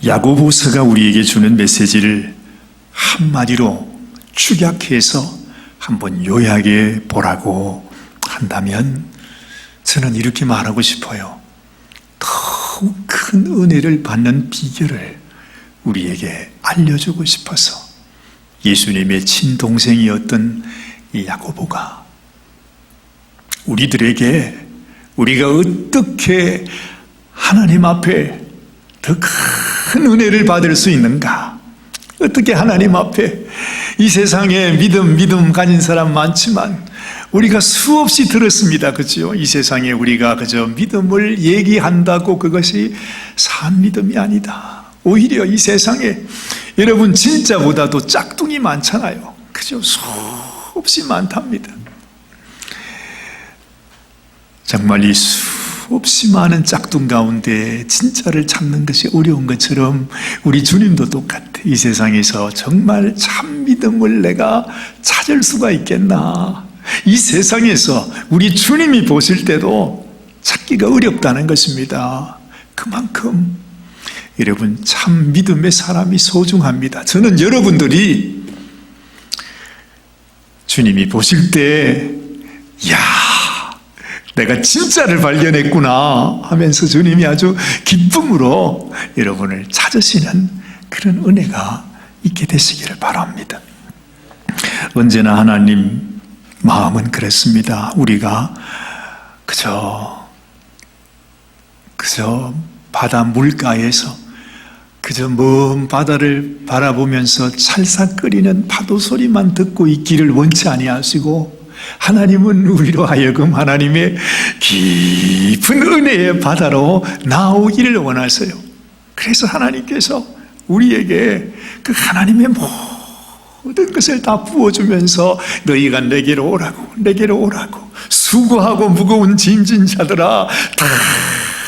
야고보서가 우리에게 주는 메시지를 한마디로 축약해서 한번 요약해 보라고 한다면 저는 이렇게 말하고 싶어요. 더욱 큰 은혜를 받는 비결을 우리에게 알려주고 싶어서 예수님의 친동생이었던 이 야고보가 우리들에게 우리가 어떻게 하나님 앞에 더 큰 은혜를 받을 수 있는가? 어떻게 하나님 앞에 이 세상에 믿음 가진 사람 많지만 우리가 수없이 들었습니다. 그죠? 이 세상에 우리가 그저 믿음을 얘기한다고 그것이 산 믿음이 아니다. 오히려 이 세상에 여러분 진짜보다도 짝퉁이 많잖아요. 그죠? 수없이 많답니다. 정말 이 수없이 많은 짝퉁 가운데 진짜를 찾는 것이 어려운 것처럼 우리 주님도 똑같아. 이 세상에서 정말 참 믿음을 내가 찾을 수가 있겠나. 이 세상에서 우리 주님이 보실 때도 찾기가 어렵다는 것입니다. 그만큼 여러분 참 믿음의 사람이 소중합니다. 저는 여러분들이 주님이 보실 때 야, 내가 진짜를 발견했구나 하면서 주님이 아주 기쁨으로 여러분을 찾으시는 그런 은혜가 있게 되시기를 바랍니다. 언제나 하나님 마음은 그렇습니다. 우리가 그저 바다 물가에서 그저 먼 바다를 바라보면서 찰싹거리는 파도 소리만 듣고 있기를 원치 아니하시고 하나님은 우리로 하여금 하나님의 깊은 은혜의 바다로 나오기를 원하세요. 그래서 하나님께서 우리에게 그 하나님의 모든 것을 다 부어주면서 너희가 내게로 오라고 수고하고 무거운 짐진 자들아 다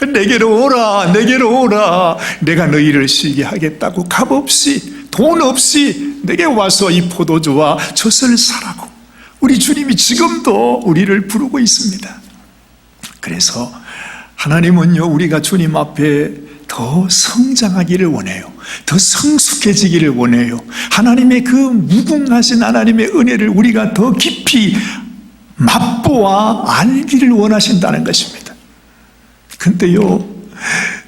내게로 오라 내가 너희를 쉬게 하겠다고 값없이 돈 없이 내게 와서 이 포도주와 젖을 사라고 우리 주님이 지금도 우리를 부르고 있습니다. 그래서 하나님은요 우리가 주님 앞에 더 성장하기를 원해요. 더 성숙해지기를 원해요. 하나님의 그 무궁하신 하나님의 은혜를 우리가 더 깊이 맛보아 알기를 원하신다는 것입니다. 근데요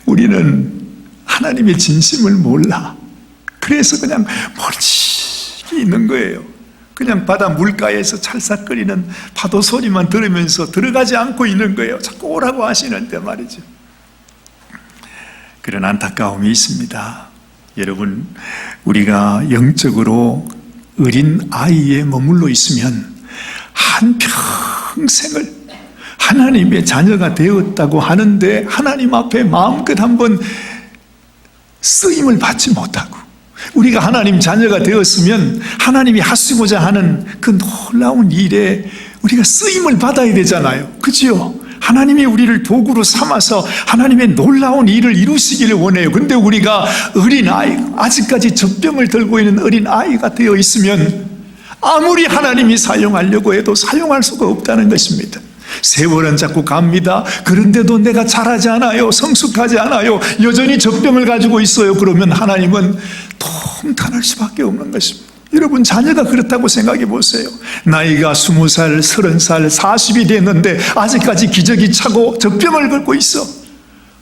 우리는 하나님의 진심을 몰라. 그래서 그냥 멀찍이 있는 거예요. 그냥 바다 물가에서 찰싹거리는 파도 소리만 들으면서 들어가지 않고 있는 거예요. 자꾸 오라고 하시는데 말이죠. 그런 안타까움이 있습니다. 여러분, 우리가 영적으로 어린 아이에 머물러 있으면 한평생을 하나님의 자녀가 되었다고 하는데 하나님 앞에 마음껏 한번 쓰임을 받지 못하고 우리가 하나님 자녀가 되었으면 하나님이 하시고자 하는 그 놀라운 일에 우리가 쓰임을 받아야 되잖아요. 그렇죠? 하나님이 우리를 도구로 삼아서 하나님의 놀라운 일을 이루시기를 원해요. 그런데 우리가 어린아이, 아직까지 젖병을 들고 있는 어린아이가 되어 있으면 아무리 하나님이 사용하려고 해도 사용할 수가 없다는 것입니다. 세월은 자꾸 갑니다. 그런데도 내가 잘하지 않아요. 성숙하지 않아요. 여전히 젖병을 가지고 있어요. 그러면 하나님은 통탄할 수밖에 없는 것입니다. 여러분 자녀가 그렇다고 생각해 보세요. 나이가 20살, 30살, 40이 됐는데 아직까지 기저귀 차고 젖병을 긁고 있어.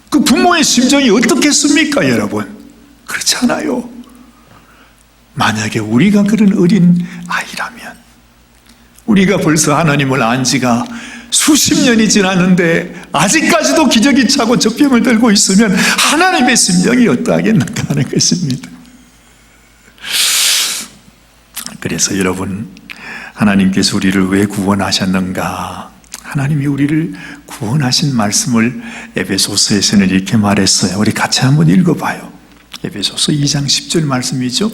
그 부모의 심정이 어떻겠습니까 여러분? 그렇지 않아요. 만약에 우리가 그런 어린 아이라면 우리가 벌써 하나님을 안 지가 수십 년이 지났는데 아직까지도 기저귀 차고 젖병을 들고 있으면 하나님의 심정이 어떠하겠는가 하는 것입니다. 그래서 여러분 하나님께서 우리를 왜 구원하셨는가? 하나님이 우리를 구원하신 말씀을 에베소서에서는 이렇게 말했어요. 우리 같이 한번 읽어봐요. 에베소서 2장 10절 말씀이죠.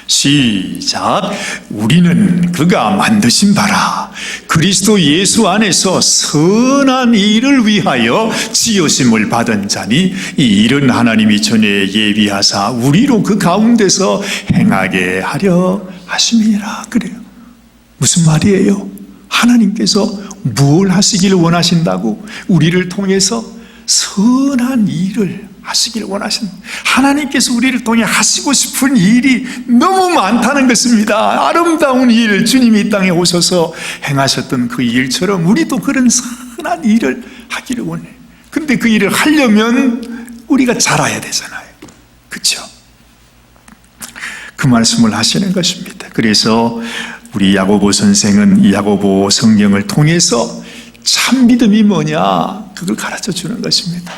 시작. 우리는 그가 만드신 바라 그리스도 예수 안에서 선한 일을 위하여 지으심을 받은 자니 이 일은 하나님이 전에 예비하사 우리로 그 가운데서 행하게 하려 하심이라. 그래요. 무슨 말이에요? 하나님께서 뭘 하시기를 원하신다고? 우리를 통해서 선한 일을 하시길 원하신, 하나님께서 우리를 통해 하시고 싶은 일이 너무 많다는 것입니다. 아름다운 일, 주님이 이 땅에 오셔서 행하셨던 그 일처럼 우리도 그런 선한 일을 하기를 원해요. 근데 그 일을 하려면 우리가 자라야 되잖아요. 그렇죠? 그 말씀을 하시는 것입니다. 그래서 우리 야고보 선생은 이 야고보 성경을 통해서 참 믿음이 뭐냐, 그걸 가르쳐 주는 것입니다.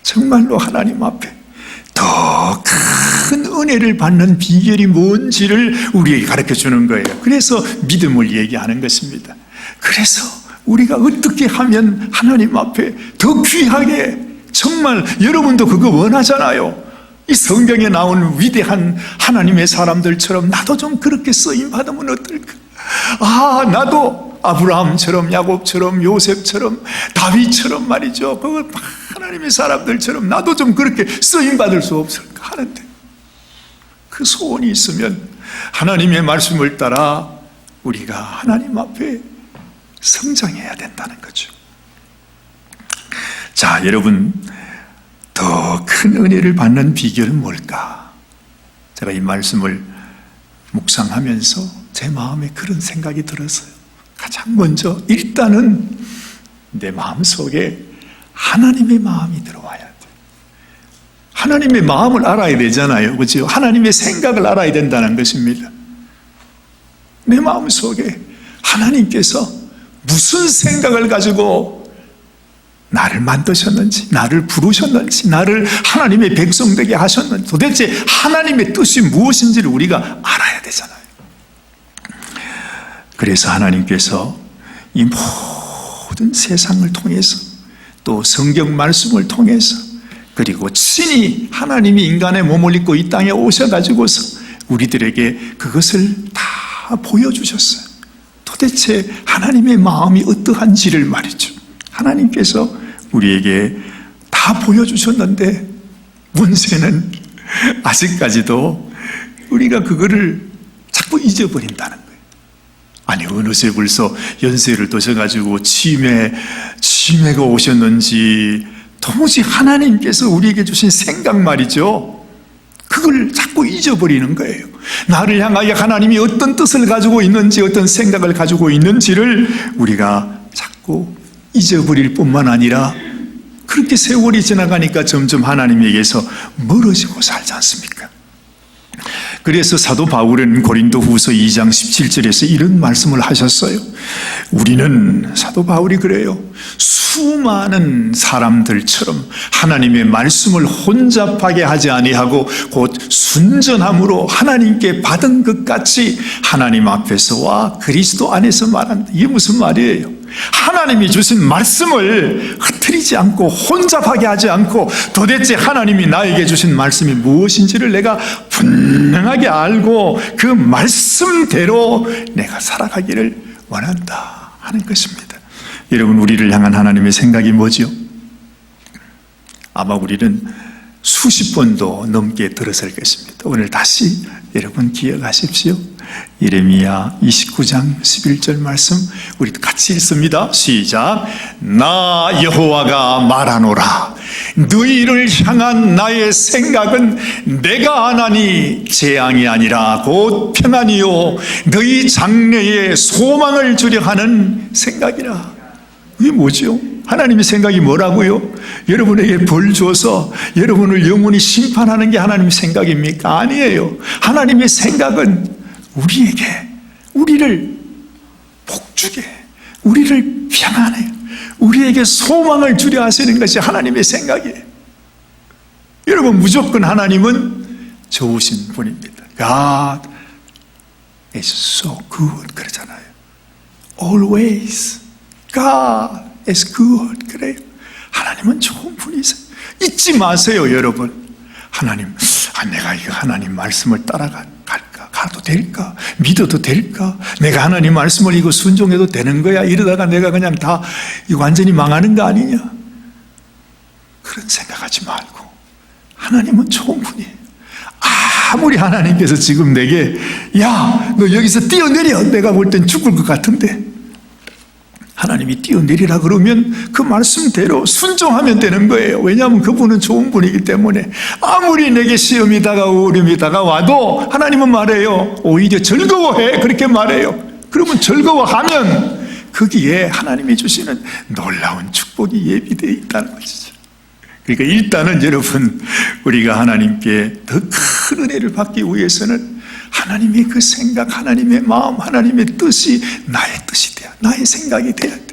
정말로 하나님 앞에 더 큰 은혜를 받는 비결이 뭔지를 우리에게 가르쳐 주는 거예요. 그래서 믿음을 얘기하는 것입니다. 그래서 우리가 어떻게 하면 하나님 앞에 더 귀하게, 정말 여러분도 그거 원하잖아요. 이 성경에 나온 위대한 하나님의 사람들처럼 나도 좀 그렇게 쓰임 받으면 어떨까? 나도 아브라함처럼, 야곱처럼, 요셉처럼, 다윗처럼 말이죠. 그 하나님의 사람들처럼 나도 좀 그렇게 쓰임 받을 수 없을까 하는데, 그 소원이 있으면 하나님의 말씀을 따라 우리가 하나님 앞에 성장해야 된다는 거죠. 자, 여러분, 더 큰 은혜를 받는 비결은 뭘까? 제가 이 말씀을 묵상하면서 제 마음에 그런 생각이 들었어요. 가장 먼저 일단은 내 마음속에 하나님의 마음이 들어와야 돼요. 하나님의 마음을 알아야 되잖아요. 그렇죠? 하나님의 생각을 알아야 된다는 것입니다. 내 마음속에 하나님께서 무슨 생각을 가지고 나를 만드셨는지, 나를 부르셨는지, 나를 하나님의 백성 되게 하셨는지, 도대체 하나님의 뜻이 무엇인지를 우리가 알아야 되잖아요. 그래서 하나님께서 이 모든 세상을 통해서, 또 성경 말씀을 통해서, 그리고 친히 하나님이 인간의 몸을 입고 이 땅에 오셔가지고서 우리들에게 그것을 다 보여주셨어요. 도대체 하나님의 마음이 어떠한지를 말이죠. 하나님께서 우리에게 다 보여주셨는데 문제는 아직까지도 우리가 그거를 자꾸 잊어버린다는 거예요. 아니, 어느새 벌써 연세를 드셔가지고 치매가 오셨는지, 도무지 하나님께서 우리에게 주신 생각 말이죠, 그걸 자꾸 잊어버리는 거예요. 나를 향하여 하나님이 어떤 뜻을 가지고 있는지, 어떤 생각을 가지고 있는지를 우리가 자꾸 잊어버릴 뿐만 아니라, 그렇게 세월이 지나가니까 점점 하나님에게서 멀어지고 살지 않습니까? 그래서 사도 바울은 고린도후서 2장 17절에서 이런 말씀을 하셨어요. 우리는, 사도 바울이 그래요, 수많은 사람들처럼 하나님의 말씀을 혼잡하게 하지 아니하고 곧 순전함으로 하나님께 받은 것 같이 하나님 앞에서와 그리스도 안에서 말한다. 이게 무슨 말이에요? 하나님이 주신 말씀을 흐트리지 않고 혼잡하게 하지 않고, 도대체 하나님이 나에게 주신 말씀이 무엇인지를 내가 분명하게 알고 그 말씀대로 내가 살아가기를 원한다 하는 것입니다. 여러분, 우리를 향한 하나님의 생각이 뭐죠? 아마 우리는 수십 번도 넘게 들었을 것입니다. 오늘 다시 여러분 기억하십시오. 예레미야 29장 11절 말씀 우리 같이 읽습니다. 시작. 나 여호와가 말하노라. 너희를 향한 나의 생각은 내가 아나니 재앙이 아니라 곧 평안이요 너희 장래에 소망을 주려 하는 생각이라. 이게 뭐죠? 하나님의 생각이 뭐라고요? 여러분에게 벌 줘서 여러분을 영원히 심판하는 게 하나님의 생각입니까? 아니에요. 하나님의 생각은 우리에게, 우리를 복주게, 우리를 평안해, 우리에게 소망을 주려 하시는 것이 하나님의 생각이에요. 여러분, 무조건 하나님은 좋으신 분입니다. God is so good 그러잖아요. Always God is good 그래요. 하나님은 좋은 분이세요. 잊지 마세요, 여러분. 하나님, 내가 이거 하나님 말씀을 따라갈까? 가도 될까? 믿어도 될까? 내가 하나님 말씀을 이거 순종해도 되는 거야? 이러다가 내가 그냥 다 이거 완전히 망하는 거 아니냐? 그런 생각하지 말고 하나님은 좋은 분이에요. 아무리 하나님께서 지금 내게 야, 너 여기서 뛰어내려, 내가 볼 땐 죽을 것 같은데, 하나님이 뛰어내리라 그러면 그 말씀대로 순종하면 되는 거예요. 왜냐하면 그분은 좋은 분이기 때문에. 아무리 내게 시험이 다가오고 어려움이 다가와도 하나님은 말해요. 오히려 즐거워해. 그렇게 말해요. 그러면 즐거워하면 거기에 하나님이 주시는 놀라운 축복이 예비되어 있다는 것이죠. 그러니까 일단은 여러분, 우리가 하나님께 더 큰 은혜를 받기 위해서는 하나님의 그 생각, 하나님의 마음, 하나님의 뜻이 나의 뜻이 돼야, 나의 생각이 돼야 돼.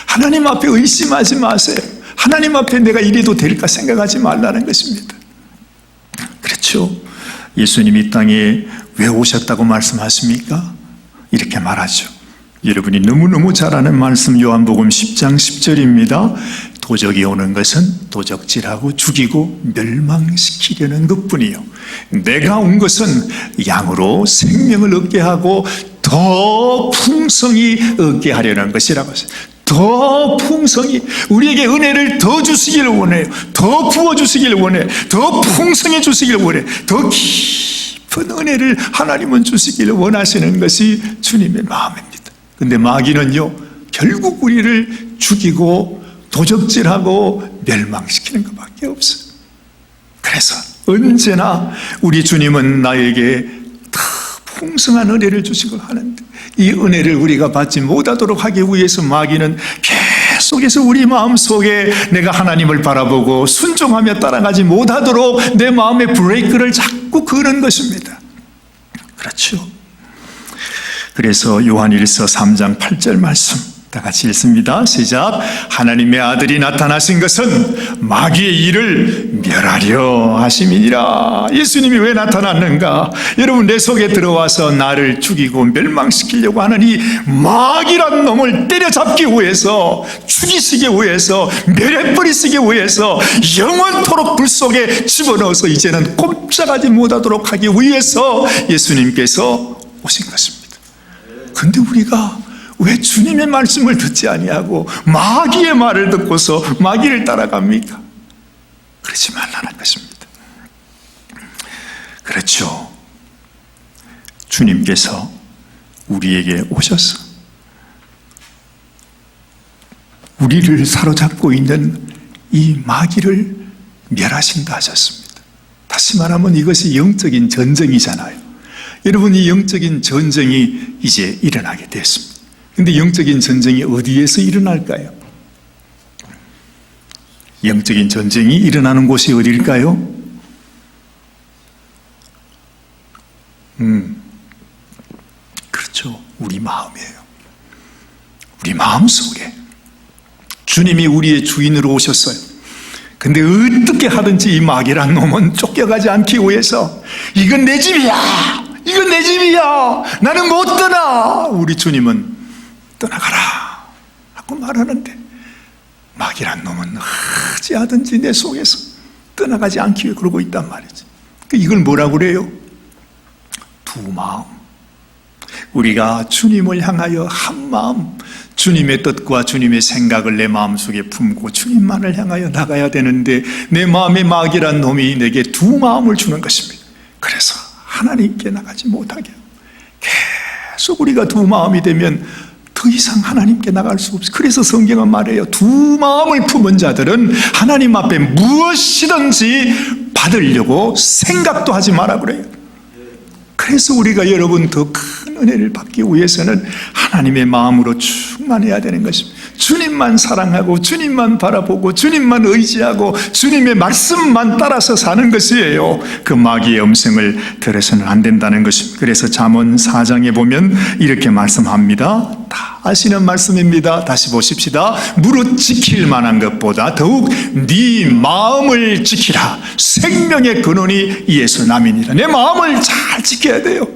하나님 앞에 의심하지 마세요. 하나님 앞에 내가 이래도 될까 생각하지 말라는 것입니다. 그렇죠. 예수님이 이 땅에 왜 오셨다고 말씀하십니까? 이렇게 말하죠. 여러분이 너무너무 잘 아는 말씀, 요한복음 10장 10절입니다. 도적이 오는 것은 도적질하고 죽이고 멸망시키려는 것뿐이요, 내가 온 것은 양으로 생명을 얻게 하고 더 풍성히 얻게 하려는 것이라고 하세요. 더 풍성히 우리에게 은혜를 더 주시기를 원해요. 더 부어주시기를 원해요. 더 풍성해 주시기를 원해요. 더 깊은 은혜를 하나님은 주시기를 원하시는 것이 주님의 마음입니다. 근데 마귀는요, 결국 우리를 죽이고 도적질하고 멸망시키는 것밖에 없어요. 그래서 언제나 우리 주님은 나에게 더 풍성한 은혜를 주시고 하는데, 이 은혜를 우리가 받지 못하도록 하기 위해서 마귀는 계속해서 우리 마음속에 내가 하나님을 바라보고 순종하며 따라가지 못하도록 내 마음의 브레이크를 자꾸 거는 것입니다. 그렇죠. 그래서 요한일서 3장 8절 말씀 다 같이 읽습니다. 시작. 하나님의 아들이 나타나신 것은 마귀의 일을 멸하려 하심이니라. 예수님이 왜 나타났는가? 여러분, 내 속에 들어와서 나를 죽이고 멸망시키려고 하는 이 마귀란 놈을 때려잡기 위해서, 죽이시기 위해서, 멸해버리시기 위해서, 영원토록 불 속에 집어넣어서 이제는 꼼짝하지 못하도록 하기 위해서 예수님께서 오신 것입니다. 근데 우리가 왜 주님의 말씀을 듣지 아니하고 마귀의 말을 듣고서 마귀를 따라갑니까? 그러지 말라는 것입니다. 그렇죠. 주님께서 우리에게 오셔서 우리를 사로잡고 있는 이 마귀를 멸하신다 하셨습니다. 다시 말하면 이것이 영적인 전쟁이잖아요. 여러분, 이 영적인 전쟁이 이제 일어나게 됐습니다. 근데 영적인 전쟁이 어디에서 일어날까요? 영적인 전쟁이 일어나는 곳이 어디일까요? 그렇죠. 우리 마음이에요. 우리 마음 속에. 주님이 우리의 주인으로 오셨어요. 근데 어떻게 하든지 이 마귀란 놈은 쫓겨가지 않기 위해서, 이건 내 집이야! 이건 내 집이야! 나는 못 떠나! 우리 주님은 떠나가라 하고 말하는데, 마귀란 놈은 어찌하든지 내 속에서 떠나가지 않기 위해 그러고 있단 말이지. 이걸 뭐라고 그래요? 두 마음. 우리가 주님을 향하여 한 마음, 주님의 뜻과 주님의 생각을 내 마음속에 품고 주님만을 향하여 나가야 되는데, 내 마음에 마귀란 놈이 내게 두 마음을 주는 것입니다. 그래서 하나님께 나가지 못하게, 계속 우리가 두 마음이 되면 더 이상 하나님께 나갈 수 없어요. 그래서 성경은 말해요. 두 마음을 품은 자들은 하나님 앞에 무엇이든지 받으려고 생각도 하지 마라 그래요. 그래서 우리가 여러분 더 큰 은혜를 받기 위해서는 하나님의 마음으로 충만해야 되는 것입니다. 주님만 사랑하고 주님만 바라보고 주님만 의지하고 주님의 말씀만 따라서 사는 것이에요. 그 마귀의 음성을 들어서는 안 된다는 것입니다. 그래서 잠언 4장에 보면 이렇게 말씀합니다. 다 아시는 말씀입니다. 다시 보십시다. 무릇 지킬 만한 것보다 더욱 네 마음을 지키라. 생명의 근원이 이에서 남이니라. 내 마음을 잘 지켜야 돼요.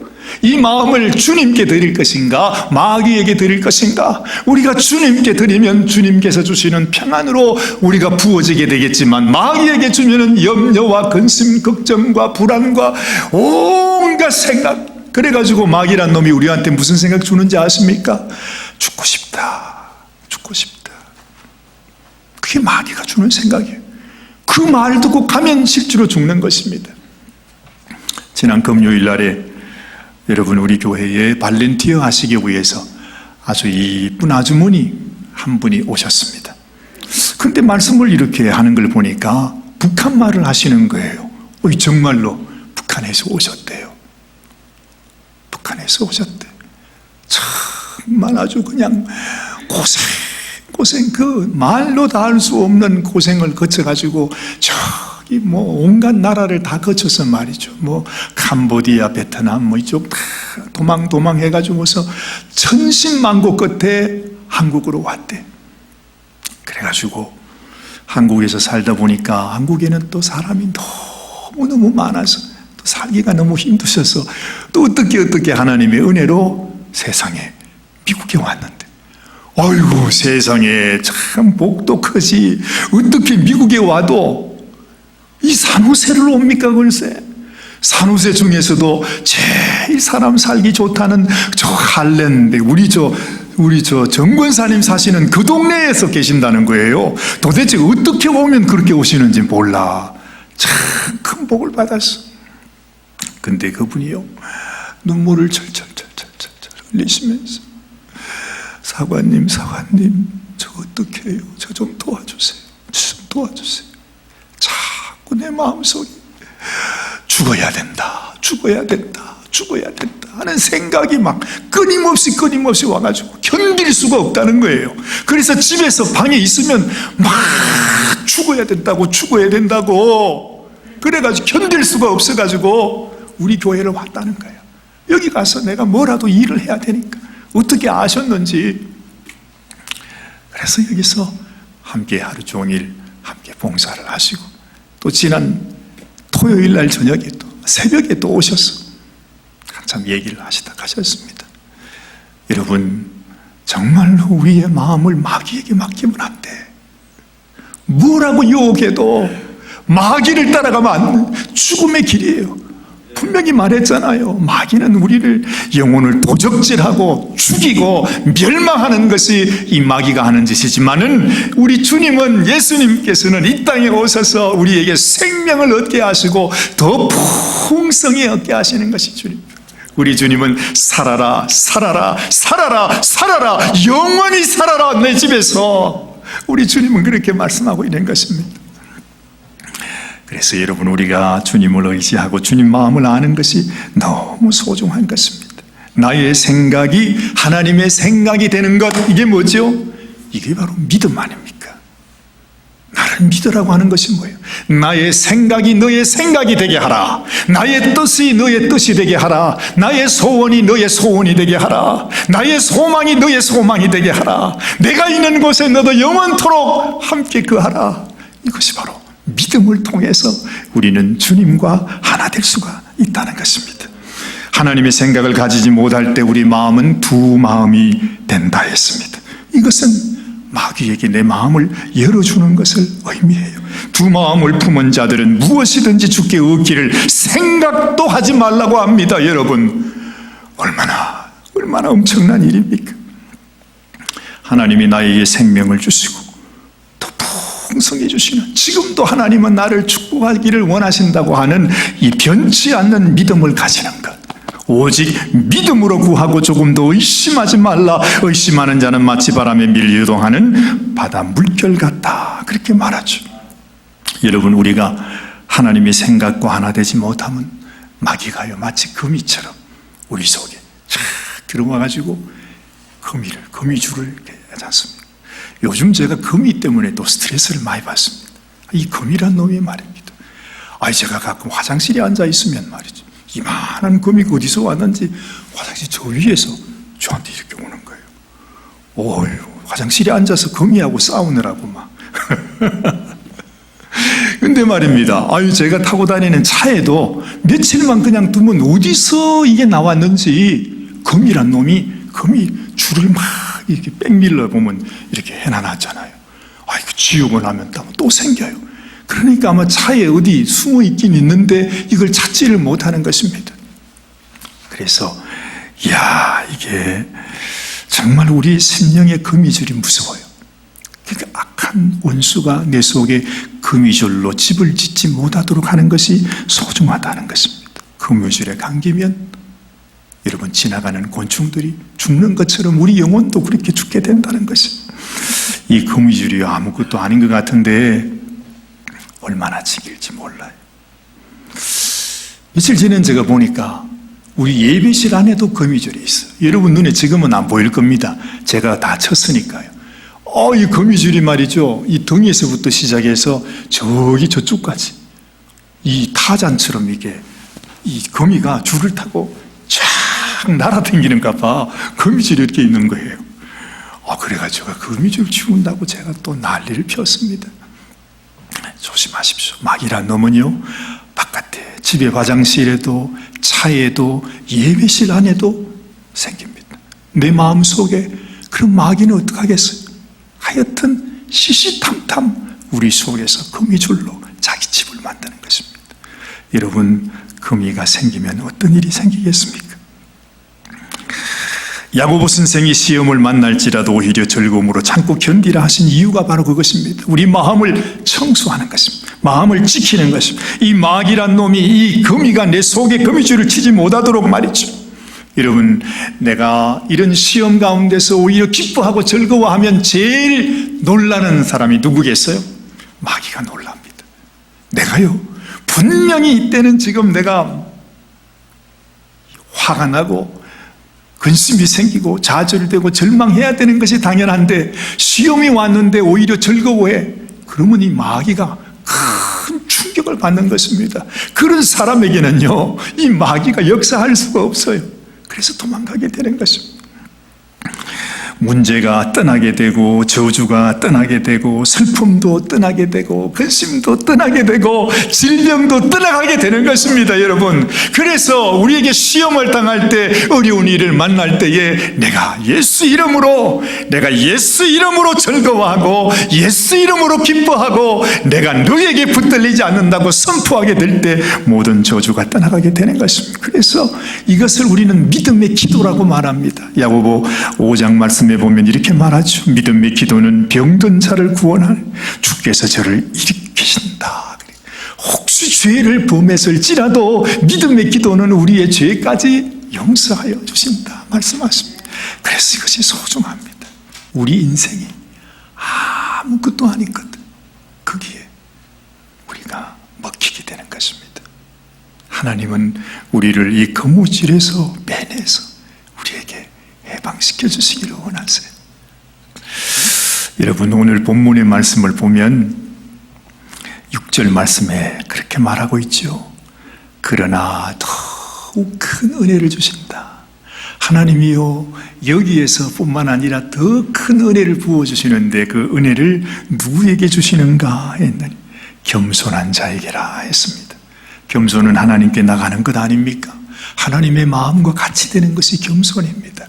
이 마음을 주님께 드릴 것인가, 마귀에게 드릴 것인가? 우리가 주님께 드리면 주님께서 주시는 평안으로 우리가 부어지게 되겠지만, 마귀에게 주면은 염려와 근심, 걱정과 불안과 온갖 생각. 그래가지고 마귀란 놈이 우리한테 무슨 생각 주는지 아십니까? 죽고 싶다, 죽고 싶다. 그게 마귀가 주는 생각이에요. 그 말 듣고 가면 실제로 죽는 것입니다. 지난 금요일 날에 여러분, 우리 교회에 발렌티어 하시기 위해서 아주 이쁜 아주머니 한 분이 오셨습니다. 그런데 말씀을 이렇게 하는 걸 보니까 북한 말을 하시는 거예요. 정말로 북한에서 오셨대요. 북한에서 오셨대. 정말 아주 그냥 고생, 그 말로 다 할 수 없는 고생을 거쳐가지고 저기 뭐 온갖 나라를 다 거쳐서 말이죠. 뭐 캄보디아, 베트남 뭐 이쪽 다 도망 해가지고서 천신만고 끝에 한국으로 왔대. 그래가지고 한국에서 살다 보니까 한국에는 또 사람이 너무 많아서 또 살기가 너무 힘드셔서 또 어떻게 하나님의 은혜로 세상에 미국에 왔는데, 아이고 세상에 참 복도 크지. 어떻게 미국에 와도 이 산호세를 옵니까? 글쎄 산호세 중에서도 제일 사람 살기 좋다는 저 할랜드, 우리 저 정권사님 사시는 그 동네에서 계신다는 거예요. 도대체 어떻게 오면 그렇게 오시는지 몰라. 참 큰 복을 받았어. 근데 그분이요, 눈물을 철철 흘리시면서 사관님 저 어떻게 해요? 저 좀 도와주세요. 자꾸 내 마음속에 죽어야 된다 하는 생각이 막 끊임없이 와가지고 견딜 수가 없다는 거예요. 그래서 집에서 방에 있으면 막 죽어야 된다고 그래가지고 견딜 수가 없어가지고 우리 교회를 왔다는 거예요. 여기 가서 내가 뭐라도 일을 해야 되니까. 어떻게 아셨는지. 그래서 여기서 함께 하루 종일 함께 봉사를 하시고, 또 지난 토요일 날 저녁에 또 새벽에 또 오셔서 한참 얘기를 하시다 가셨습니다. 여러분, 정말로 우리의 마음을 마귀에게 맡기면 안 돼. 뭐라고 유혹해도 마귀를 따라가면 안 돼. 죽음의 길이에요. 분명히 말했잖아요. 마귀는 우리를 영혼을 도적질하고 죽이고 멸망하는 것이 이 마귀가 하는 짓이지만은, 우리 주님은, 예수님께서는 이 땅에 오셔서 우리에게 생명을 얻게 하시고 더 풍성히 얻게 하시는 것이 주님. 우리 주님은 살아라 영원히 살아라 내 집에서. 우리 주님은 그렇게 말씀하고 있는 것입니다. 그래서 여러분, 우리가 주님을 의지하고 주님 마음을 아는 것이 너무 소중한 것입니다. 나의 생각이 하나님의 생각이 되는 것, 이게 뭐죠? 이게 바로 믿음 아닙니까? 나를 믿으라고 하는 것이 뭐예요? 나의 생각이 너의 생각이 되게 하라. 나의 뜻이 너의 뜻이 되게 하라. 나의 소원이 너의 소원이 되게 하라. 나의 소망이 너의 소망이 되게 하라. 내가 있는 곳에 너도 영원토록 함께 거하라. 이것이 바로 믿음을 통해서 우리는 주님과 하나 될 수가 있다는 것입니다. 하나님의 생각을 가지지 못할 때 우리 마음은 두 마음이 된다 했습니다. 이것은 마귀에게 내 마음을 열어주는 것을 의미해요. 두 마음을 품은 자들은 무엇이든지 주께 얻기를 생각도 하지 말라고 합니다. 여러분, 얼마나 엄청난 일입니까? 하나님이 나에게 생명을 주시고 더 풍성해 주시는, 지금도 하나님은 나를 축복하기를 원하신다고 하는 이 변치 않는 믿음을 가지는 것, 오직 믿음으로 구하고 조금도 의심하지 말라. 의심하는 자는 마치 바람에 밀려동하는 바다 물결 같다, 그렇게 말하죠. 여러분, 우리가 하나님의 생각과 하나 되지 못하면 마귀가요, 마치 거미처럼 우리 속에 쫙 들어와가지고 거미줄을 이렇게 하지 않습니까? 요즘 제가 거미 때문에 또 스트레스를 많이 받습니다. 이 거미란 놈이 말입니다. 제가 가끔 화장실에 앉아 있으면 말이죠, 이만한 거미가 어디서 왔는지 화장실 저 위에서 저한테 이렇게 오는 거예요. 화장실에 앉아서 거미하고 싸우느라고 막. 근데 말입니다, 제가 타고 다니는 차에도 며칠만 그냥 두면 어디서 이게 나왔는지 거미란 놈이 거미 줄을 막 이렇게 백밀러 보면 이렇게 해놔놨잖아요. 지우고 나면 또 생겨요. 그러니까 아마 차에 어디 숨어 있긴 있는데 이걸 찾지를 못하는 것입니다. 그래서 이게 정말 우리 심령의 거미줄이 무서워요. 그러니까 악한 원수가 내 속에 거미줄로 집을 짓지 못하도록 하는 것이 소중하다는 것입니다. 거미줄에 감기면 여러분, 지나가는 곤충들이 죽는 것처럼 우리 영혼도 그렇게 죽게 된다는 것입니다. 이 거미줄이 아무것도 아닌 것 같은데 얼마나 지길지 몰라요. 며칠 전에 제가 보니까 우리 예배실 안에도 거미줄이 있어요. 여러분 눈에 지금은 안 보일 겁니다. 제가 다 쳤으니까요. 이 거미줄이 말이죠, 이 등에서부터 시작해서 저기 저쪽까지 이 타잔처럼 이게 이 거미가 줄을 타고 쫙 날아다니는가 봐. 거미줄이 이렇게 있는 거예요. 그래가지고 거미줄 치운다고 제가 또 난리를 피웠습니다. 조심하십시오. 마귀란 놈은요, 바깥에 집에 화장실에도 차에도 예배실 안에도 생깁니다. 내 마음속에 그런 마귀는 어떡하겠어요? 하여튼 시시탐탐 우리 속에서 거미줄로 자기 집을 만드는 것입니다. 여러분, 거미가 생기면 어떤 일이 생기겠습니까? 야고보 선생이 시험을 만날지라도 오히려 즐거움으로 참고 견디라 하신 이유가 바로 그것입니다. 우리 마음을 청소하는 것입니다. 마음을 지키는 것입니다. 이 마귀란 놈이, 이 거미가 내 속에 거미줄을 치지 못하도록 말이죠. 여러분, 내가 이런 시험 가운데서 오히려 기뻐하고 즐거워하면 제일 놀라는 사람이 누구겠어요? 마귀가 놀랍니다. 내가요, 분명히 이때는 지금 내가 화가 나고 근심이 생기고 좌절되고 절망해야 되는 것이 당연한데 시험이 왔는데 오히려 즐거워해. 그러면 이 마귀가 큰 충격을 받는 것입니다. 그런 사람에게는요, 이 마귀가 역사할 수가 없어요. 그래서 도망가게 되는 것입니다. 문제가 떠나게 되고 저주가 떠나게 되고 슬픔도 떠나게 되고 근심도 떠나게 되고 질병도 떠나가게 되는 것입니다, 여러분. 그래서 우리에게 시험을 당할 때, 어려운 일을 만날 때에 내가 예수 이름으로 즐거워하고 예수 이름으로 기뻐하고 내가 너에게 붙들리지 않는다고 선포하게 될 때 모든 저주가 떠나가게 되는 것입니다. 그래서 이것을 우리는 믿음의 기도라고 말합니다. 야고보 5장 말씀 보면 이렇게 말하죠. 믿음의 기도는 병든 자를 구원하는 주께서 저를 일으키신다. 혹시 죄를 범했을지라도 믿음의 기도는 우리의 죄까지 용서하여 주신다 말씀하십니다. 그래서 이것이 소중합니다. 우리 인생이 아무것도 아닌 것, 거기에 우리가 먹히게 되는 것입니다. 하나님은 우리를 이 거무줄에서 빼내서 우리에게 해방시켜 주시기를 원하세요. 여러분, 오늘 본문의 말씀을 보면 6절 말씀에 그렇게 말하고 있죠. 그러나 더욱 큰 은혜를 주신다. 하나님이요, 여기에서 뿐만 아니라 더 큰 은혜를 부어주시는데 그 은혜를 누구에게 주시는가 했더니 겸손한 자에게라 했습니다. 겸손은 하나님께 나가는 것 아닙니까? 하나님의 마음과 같이 되는 것이 겸손입니다.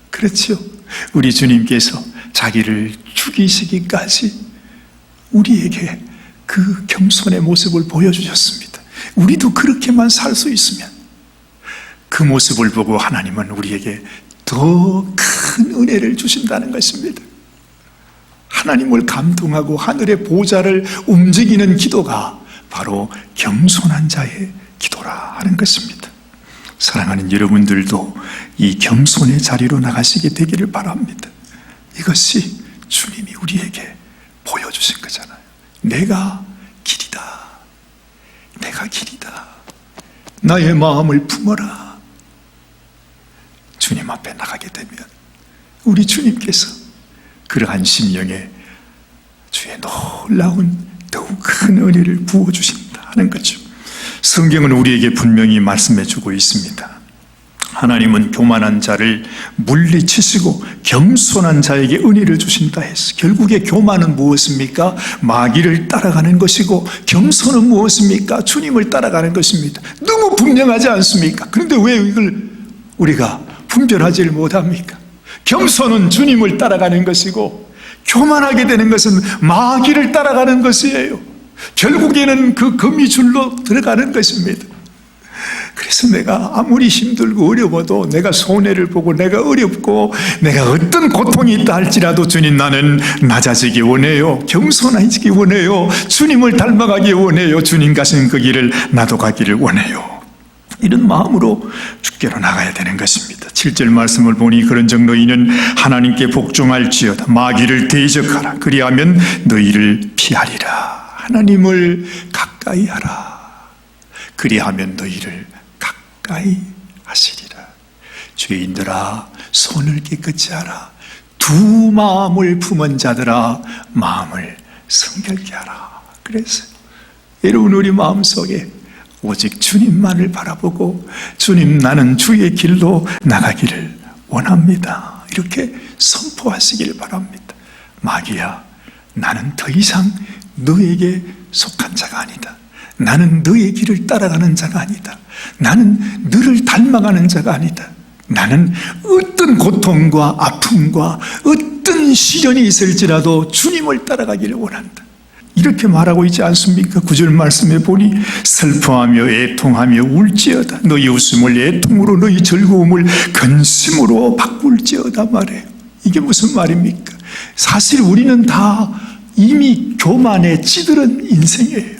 그렇죠? 우리 주님께서 자기를 죽이시기까지 우리에게 그 겸손의 모습을 보여주셨습니다. 우리도 그렇게만 살 수 있으면 그 모습을 보고 하나님은 우리에게 더 큰 은혜를 주신다는 것입니다. 하나님을 감동하고 하늘의 보좌를 움직이는 기도가 바로 겸손한 자의 기도라 하는 것입니다. 사랑하는 여러분들도 이 겸손의 자리로 나가시게 되기를 바랍니다. 이것이 주님이 우리에게 보여주신 거잖아요. 내가 길이다. 내가 길이다. 나의 마음을 품어라. 주님 앞에 나가게 되면 우리 주님께서 그러한 심령에 주의 놀라운 더욱 큰 은혜를 부어주신다 하는 거죠. 성경은 우리에게 분명히 말씀해 주고 있습니다. 하나님은 교만한 자를 물리치시고 겸손한 자에게 은혜를 주신다 했어. 결국에 교만은 무엇입니까? 마귀를 따라가는 것이고 겸손은 무엇입니까? 주님을 따라가는 것입니다. 너무 분명하지 않습니까? 그런데 왜 이걸 우리가 분별하지를 못합니까? 겸손은 주님을 따라가는 것이고 교만하게 되는 것은 마귀를 따라가는 것이에요. 결국에는 그 거미줄로 들어가는 것입니다. 그래서 내가 아무리 힘들고 어려워도 내가 손해를 보고 내가 어렵고 내가 어떤 고통이 있다 할지라도 주님, 나는 낮아지기 원해요. 겸손해지기 원해요. 주님을 닮아가기 원해요. 주님 가신 그 길을 나도 가기를 원해요. 이런 마음으로 주께로 나가야 되는 것입니다. 7절 말씀을 보니 그런즉 너희는 하나님께 복종할지어다. 마귀를 대적하라. 그리하면 너희를 피하리라. 하나님을 가까이 하라. 그리하면 너희를 가까이 하시리라. 죄인들아 손을 깨끗이 하라. 두 마음을 품은 자들아 마음을 성결케 하라. 그래서 여러분 우리 마음속에 오직 주님만을 바라보고 주님 나는 주의 길로 나가기를 원합니다. 이렇게 선포하시길 바랍니다. 마귀야 나는 더 이상 너에게 속한 자가 아니다. 나는 너의 길을 따라가는 자가 아니다. 나는 너를 닮아가는 자가 아니다. 나는 어떤 고통과 아픔과 어떤 시련이 있을지라도 주님을 따라가기를 원한다. 이렇게 말하고 있지 않습니까? 9절 말씀에 보니 슬퍼하며 애통하며 울지어다. 너희 웃음을 애통으로 너희 즐거움을 근심으로 바꿀지어다 말해요. 이게 무슨 말입니까? 사실 우리는 다 이미 교만에 찌들은 인생이에요.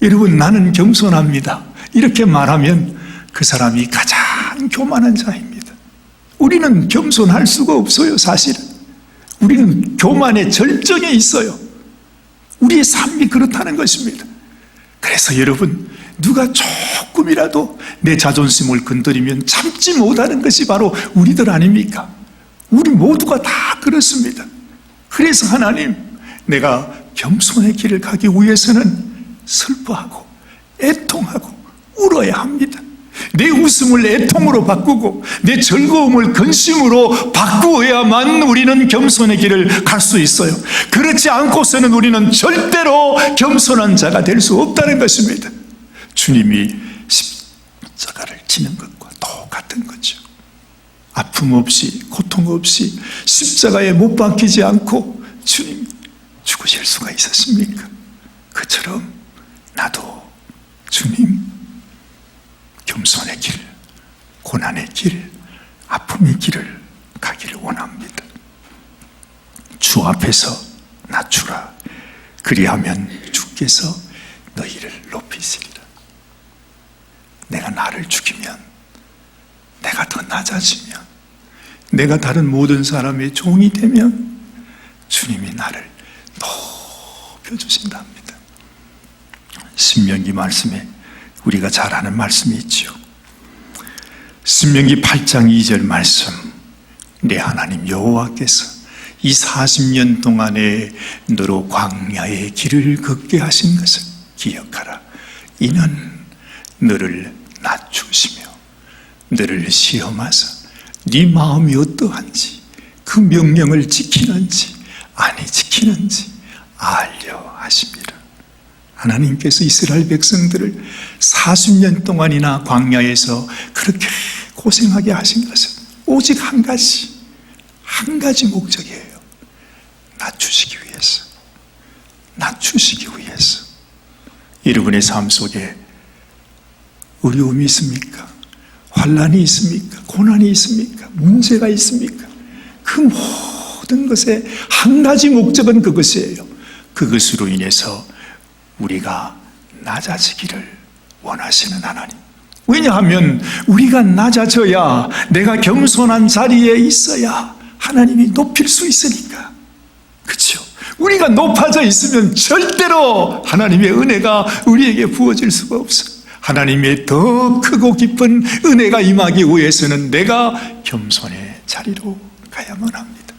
여러분 나는 겸손합니다. 이렇게 말하면 그 사람이 가장 교만한 자입니다. 우리는 겸손할 수가 없어요. 사실은 우리는 교만의 절정에 있어요. 우리의 삶이 그렇다는 것입니다. 그래서 여러분 누가 조금이라도 내 자존심을 건드리면 참지 못하는 것이 바로 우리들 아닙니까? 우리 모두가 다 그렇습니다. 그래서 하나님 내가 겸손의 길을 가기 위해서는 슬퍼하고 애통하고 울어야 합니다. 내 웃음을 애통으로 바꾸고 내 즐거움을 근심으로 바꾸어야만 우리는 겸손의 길을 갈 수 있어요. 그렇지 않고서는 우리는 절대로 겸손한 자가 될 수 없다는 것입니다. 주님이 십자가를 지는 것과 똑같은 거죠. 아픔 없이 고통 없이 십자가에 못 박히지 않고 주님 죽으실 수가 있었습니까? 그처럼 나도 주님 겸손의 길, 고난의 길, 아픔의 길을 가기를 원합니다. 주 앞에서 낮추라. 그리하면 주께서 너희를 높이시리라. 내가 나를 죽이면, 내가 더 낮아지면, 내가 다른 모든 사람의 종이 되면 주님이 나를 높여주신답니다. 신명기 말씀에 우리가 잘 아는 말씀이 있죠. 신명기 8장 2절 말씀, 내 하나님 여호와께서 이 40년 동안에 너로 광야의 길을 걷게 하신 것을 기억하라. 이는 너를 낮추시며 너를 시험하사 네 마음이 어떠한지 그 명령을 지키는지 아니 지키는지 알려 하십니다. 하나님께서 이스라엘 백성들을 40년 동안이나 광야에서 그렇게 고생하게 하신 것은 오직 한 가지 목적이에요. 낮추시기 위해서. 낮추시기 위해서. 여러분의 삶 속에 어려움이 있습니까? 환난이 있습니까? 고난이 있습니까? 문제가 있습니까? 그 모든 것의 한 가지 목적은 그것이에요. 그것으로 인해서 우리가 낮아지기를 원하시는 하나님. 왜냐하면 우리가 낮아져야, 내가 겸손한 자리에 있어야 하나님이 높일 수 있으니까. 그렇죠? 우리가 높아져 있으면 절대로 하나님의 은혜가 우리에게 부어질 수가 없어요. 하나님의 더 크고 깊은 은혜가 임하기 위해서는 내가 겸손의 자리로 가야만 합니다.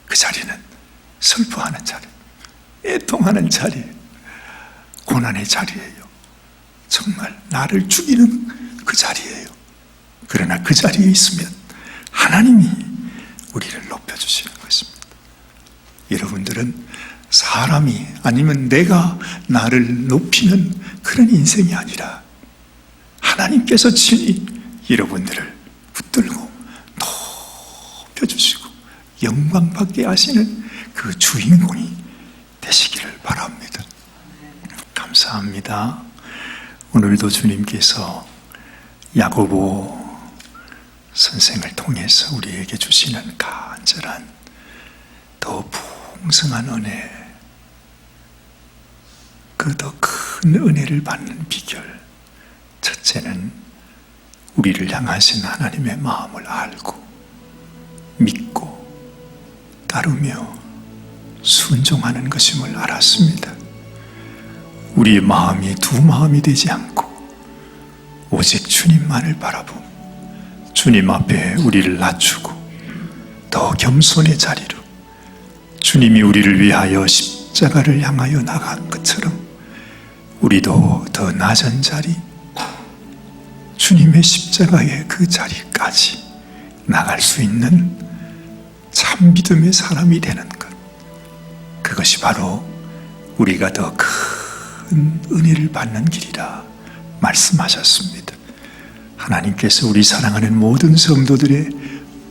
그 자리는 슬퍼하는 자리, 애통하는 자리, 고난의 자리예요. 정말 나를 죽이는 그 자리예요. 그러나 그 자리에 있으면 하나님이 우리를 높여주시는 것입니다. 여러분들은 사람이 아니면 내가 나를 높이는 그런 인생이 아니라 하나님께서 친히 여러분들을 붙들고 높여주시고 영광받게 하시는 그 주인공이 되시기를 바랍니다. 감사합니다. 오늘도 주님께서 야고보 선생을 통해서 우리에게 주시는 간절한 더 풍성한 은혜, 그 더 큰 은혜를 받는 비결 이제는 우리를 향하신 하나님의 마음을 알고 믿고 따르며 순종하는 것임을 알았습니다. 우리의 마음이 두 마음이 되지 않고 오직 주님만을 바라보고 주님 앞에 우리를 낮추고 더 겸손의 자리로 주님이 우리를 위하여 십자가를 향하여 나간 것처럼 우리도 더 낮은 자리, 주님의 십자가의 그 자리까지 나갈 수 있는 참 믿음의 사람이 되는 것, 그것이 바로 우리가 더 큰 은혜를 받는 길이라 말씀하셨습니다. 하나님께서 우리 사랑하는 모든 성도들의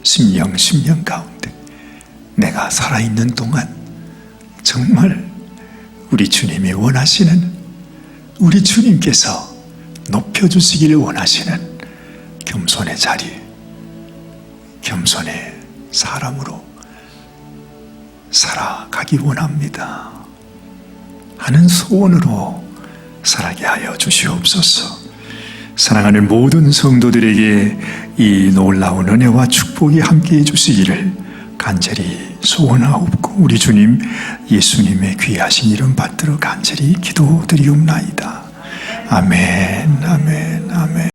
심령 가운데 내가 살아있는 동안 정말 우리 주님이 원하시는, 우리 주님께서 높여주시기를 원하시는 겸손의 자리, 겸손의 사람으로 살아가기 원합니다 하는 소원으로 살아게 하여 주시옵소서. 사랑하는 모든 성도들에게 이 놀라운 은혜와 축복이 함께해 주시기를 간절히 소원하옵고 우리 주님 예수님의 귀하신 이름 받들어 간절히 기도드리옵나이다. 아멘, 아멘, 아멘.